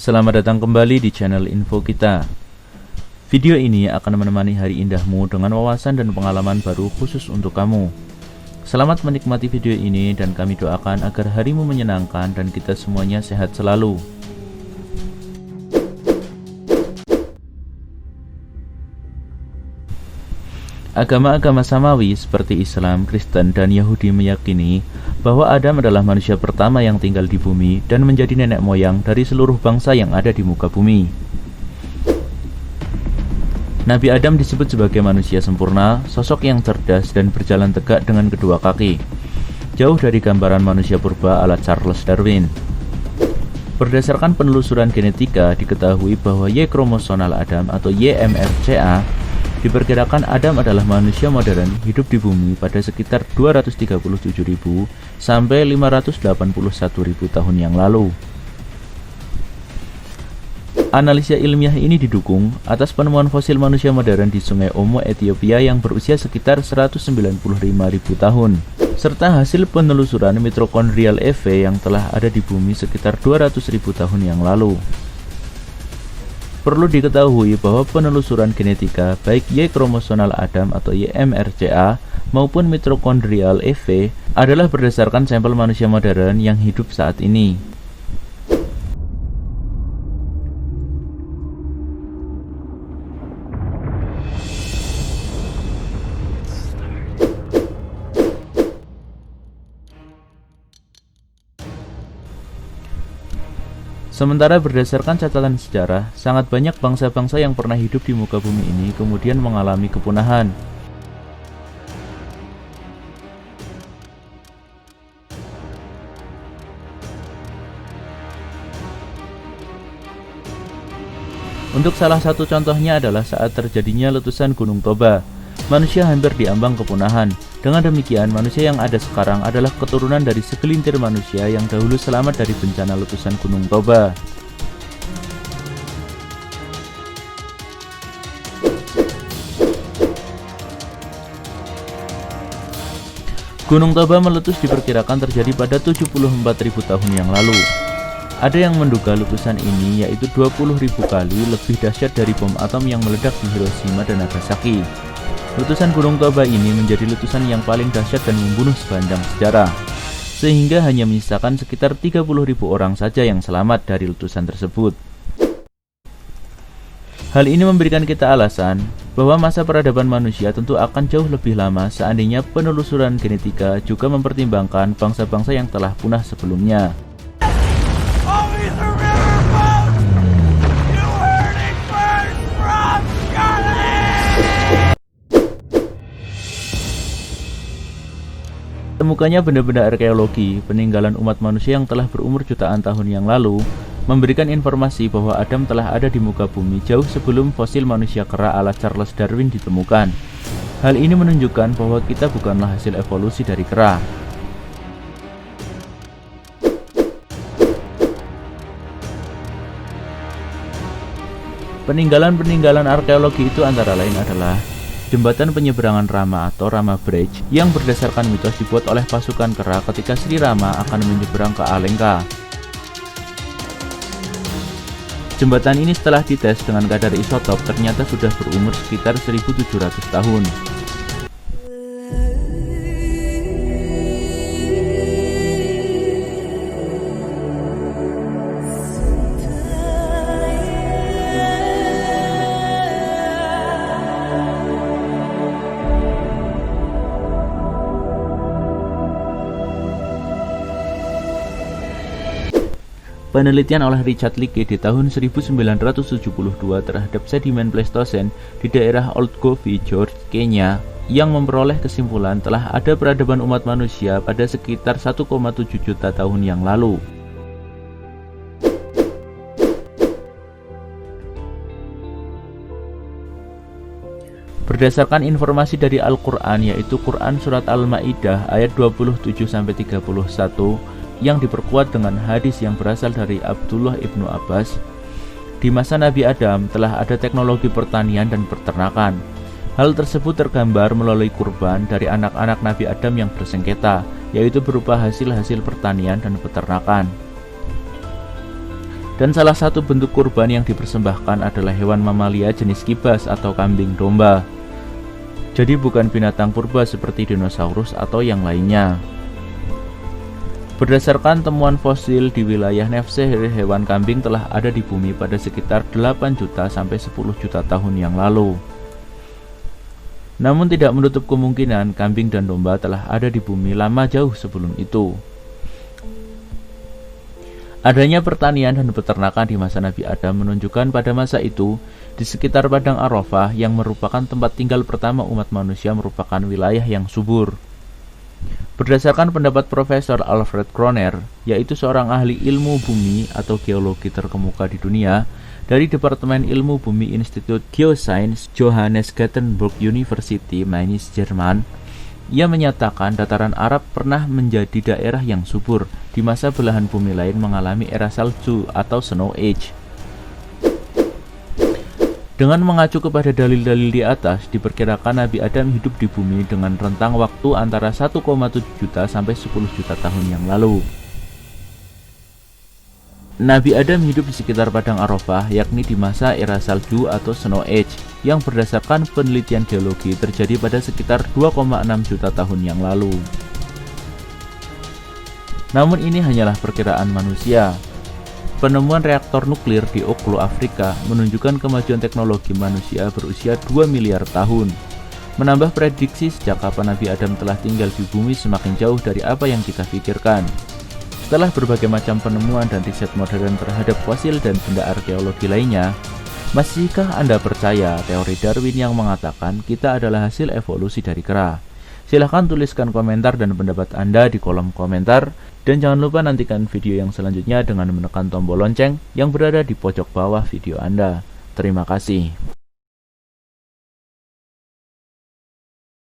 Selamat datang kembali di channel info kita. Video ini akan menemani hari indahmu dengan wawasan dan pengalaman baru khusus untuk kamu. Selamat menikmati video ini dan kami doakan agar harimu menyenangkan dan kita semuanya sehat selalu. Agama-agama samawi seperti Islam, Kristen, dan Yahudi meyakini bahwa Adam adalah manusia pertama yang tinggal di bumi dan menjadi nenek moyang dari seluruh bangsa yang ada di muka bumi. Nabi Adam disebut sebagai manusia sempurna, sosok yang cerdas dan berjalan tegak dengan kedua kaki. Jauh dari gambaran manusia purba ala Charles Darwin. Berdasarkan penelusuran genetika, diketahui bahwa Y kromosomal Adam atau YMRCA diperkirakan Adam adalah manusia modern hidup di bumi pada sekitar 237.000 sampai 581.000 tahun yang lalu. Analisa ilmiah ini didukung atas penemuan fosil manusia modern di Sungai Omo, Ethiopia yang berusia sekitar 195.000 tahun, serta hasil penelusuran mitokondrial EV yang telah ada di bumi sekitar 200.000 tahun yang lalu. Perlu diketahui bahwa penelusuran genetika baik Y kromosomal Adam atau YMRCA maupun mitokondrial EV adalah berdasarkan sampel manusia modern yang hidup saat ini. Sementara berdasarkan catatan sejarah, sangat banyak bangsa-bangsa yang pernah hidup di muka bumi ini kemudian mengalami kepunahan. Untuk salah satu contohnya adalah saat terjadinya letusan Gunung Toba. Manusia hampir diambang kepunahan. Dengan demikian, manusia yang ada sekarang adalah keturunan dari segelintir manusia yang dahulu selamat dari bencana letusan Gunung Toba. Gunung Toba meletus diperkirakan terjadi pada 74.000 tahun yang lalu. Ada yang menduga letusan ini yaitu 20.000 kali lebih dahsyat dari bom atom yang meledak di Hiroshima dan Nagasaki. Letusan Gunung Toba ini menjadi letusan yang paling dahsyat dan membunuh sepanjang sejarah, sehingga hanya menyisakan sekitar 30.000 orang saja yang selamat dari letusan tersebut. Hal ini memberikan kita alasan bahwa masa peradaban manusia tentu akan jauh lebih lama seandainya penelusuran genetika juga mempertimbangkan bangsa-bangsa yang telah punah sebelumnya. Temukannya benda-benda arkeologi, peninggalan umat manusia yang telah berumur jutaan tahun yang lalu, memberikan informasi bahwa Adam telah ada di muka bumi jauh sebelum fosil manusia kera ala Charles Darwin ditemukan. Hal ini menunjukkan bahwa kita bukanlah hasil evolusi dari kera. Peninggalan-peninggalan arkeologi itu antara lain adalah jembatan penyeberangan Rama atau Rama Bridge yang berdasarkan mitos dibuat oleh pasukan kera ketika Sri Rama akan menyeberang ke Alengka. Jembatan ini setelah dites dengan kadar isotop ternyata sudah berumur sekitar 1.700 tahun. Penelitian oleh Richard Leakey di tahun 1972 terhadap sedimen Pleistosen di daerah Old Govi, George, Kenya, yang memperoleh kesimpulan telah ada peradaban umat manusia pada sekitar 1,7 juta tahun yang lalu. Berdasarkan informasi dari Al-Quran, yaitu Quran Surat Al-Ma'idah ayat 27-31, yang diperkuat dengan hadis yang berasal dari Abdullah ibnu Abbas, di masa Nabi Adam telah ada teknologi pertanian dan peternakan. Hal tersebut tergambar melalui kurban dari anak-anak Nabi Adam yang bersengketa, yaitu berupa hasil-hasil pertanian dan peternakan. Dan salah satu bentuk kurban yang dipersembahkan adalah hewan mamalia jenis kibas atau kambing domba. Jadi bukan binatang purba seperti dinosaurus atau yang lainnya. Berdasarkan temuan fosil di wilayah Nevseh, hewan kambing telah ada di bumi pada sekitar 8 juta sampai 10 juta tahun yang lalu. Namun tidak menutup kemungkinan kambing dan domba telah ada di bumi lama jauh sebelum itu. Adanya pertanian dan peternakan di masa Nabi Adam menunjukkan pada masa itu, di sekitar Padang Arafah yang merupakan tempat tinggal pertama umat manusia merupakan wilayah yang subur. Berdasarkan pendapat Profesor Alfred Kroner, yaitu seorang ahli ilmu bumi atau geologi terkemuka di dunia, dari Departemen Ilmu Bumi Institut Geoscience Johannes Gutenberg University, Mainz, Jerman, ia menyatakan dataran Arab pernah menjadi daerah yang subur di masa belahan bumi lain mengalami era salju atau Snow Age. Dengan mengacu kepada dalil-dalil di atas, diperkirakan Nabi Adam hidup di bumi dengan rentang waktu antara 1,7 juta sampai 10 juta tahun yang lalu. Nabi Adam hidup di sekitar Padang Arafah, yakni di masa era salju atau Snow Age, yang berdasarkan penelitian geologi terjadi pada sekitar 2,6 juta tahun yang lalu. Namun ini hanyalah perkiraan manusia. Penemuan reaktor nuklir di Oklo, Afrika menunjukkan kemajuan teknologi manusia berusia 2 miliar tahun. Menambah prediksi sejak kapan Nabi Adam telah tinggal di bumi semakin jauh dari apa yang kita pikirkan. Setelah berbagai macam penemuan dan riset modern terhadap fosil dan benda arkeologi lainnya, masihkah Anda percaya teori Darwin yang mengatakan kita adalah hasil evolusi dari kera? Silahkan tuliskan komentar dan pendapat Anda di kolom komentar. Dan jangan lupa nantikan video yang selanjutnya dengan menekan tombol lonceng yang berada di pojok bawah video Anda. Terima kasih.